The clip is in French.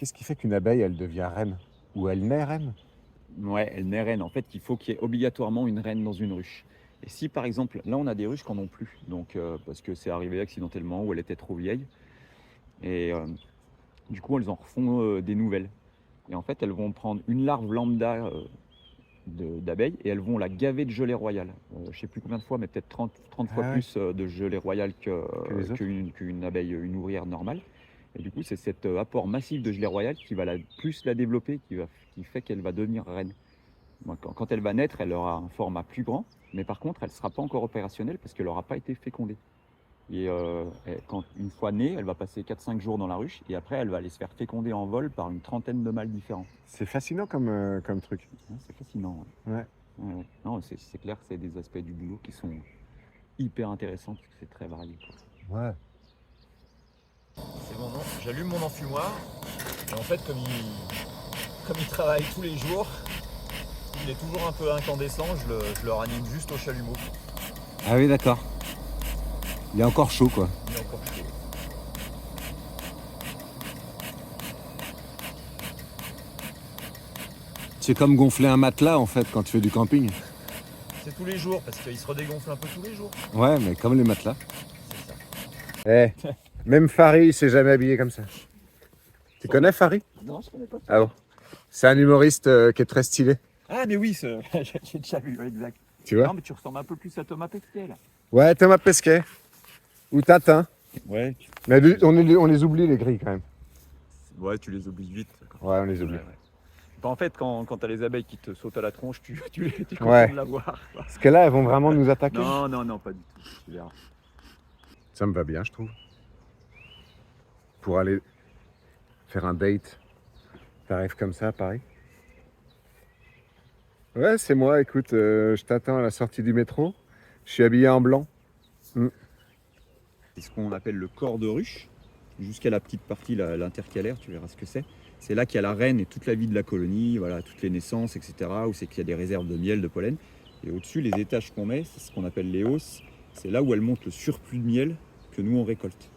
Qu'est-ce qui fait qu'une abeille, elle devient reine? Ou elle naît reine? Ouais, elle naît reine. En fait, il faut qu'il y ait obligatoirement une reine dans une ruche. Et si par exemple, là on a des ruches qui n'en ont plus, donc parce que c'est arrivé accidentellement ou elle était trop vieille, et du coup elles en refont des nouvelles. Et en fait, elles vont prendre une larve lambda d'abeilles et elles vont la gaver de gelée royale. Je ne sais plus combien de fois, mais peut-être 30 fois Ah ouais, plus de gelée royale que les autres? qu'une abeille, une ouvrière normale. Et du coup, c'est cet apport massif de gelée royale qui va plus la développer, qui fait qu'elle va devenir reine. Bon, quand elle va naître, elle aura un format plus grand, mais par contre, elle ne sera pas encore opérationnelle parce qu'elle n'aura pas été fécondée. Et une fois née, elle va passer 4-5 jours dans la ruche et après, elle va aller se faire féconder en vol par une trentaine de mâles différents. C'est fascinant comme truc. Ouais, c'est fascinant. Ouais. Ouais, ouais. Non, c'est clair que c'est des aspects du boulot qui sont hyper intéressants parce que c'est très varié, quoi. Ouais. C'est mon nom. J'allume mon enfumoir. Et en fait, comme il travaille tous les jours, il est toujours un peu incandescent. Je le ranime juste au chalumeau. Ah oui, d'accord. Il est encore chaud, quoi. Il est encore chaud. C'est comme gonfler un matelas, en fait, quand tu fais du camping. C'est tous les jours parce qu'il se redégonfle un peu tous les jours. Ouais, mais comme les matelas. C'est ça. Eh, même Farid, il s'est jamais habillé comme ça. Tu connais Farid? Non, je connais pas. Ah bon. C'est un humoriste qui est très stylé. Ah, mais oui, j'ai déjà vu, ouais, exact. Tu vois? Non, mais tu ressembles un peu plus à Thomas Pesquet, là. Ouais, Thomas Pesquet. Ou Tintin. Ouais, Mais on les oublie, les grilles, quand même. ouais, tu les oublies vite. Ouais, on les oublie. Ouais, ouais. Bah, en fait, quand tu as les abeilles qui te sautent à la tronche, tu es content Ouais. de la voir, quoi. Parce que là, elles vont vraiment nous attaquer. Non, non, non, pas du tout. Tu verras. Ça me va bien, je trouve. Pour aller faire un date. T'arrives comme ça à Paris? Ouais, c'est moi, écoute, je t'attends à la sortie du métro. Je suis habillé en blanc. C'est ce qu'on appelle le corps de ruche, jusqu'à la petite partie, l'intercalaire, tu verras ce que c'est. C'est là qu'il y a la reine et toute la vie de la colonie, voilà, toutes les naissances, etc. Où c'est qu'il y a des réserves de miel, de pollen. Et au-dessus, les étages qu'on met, c'est ce qu'on appelle les hausses. C'est là où elle monte le surplus de miel que nous on récolte.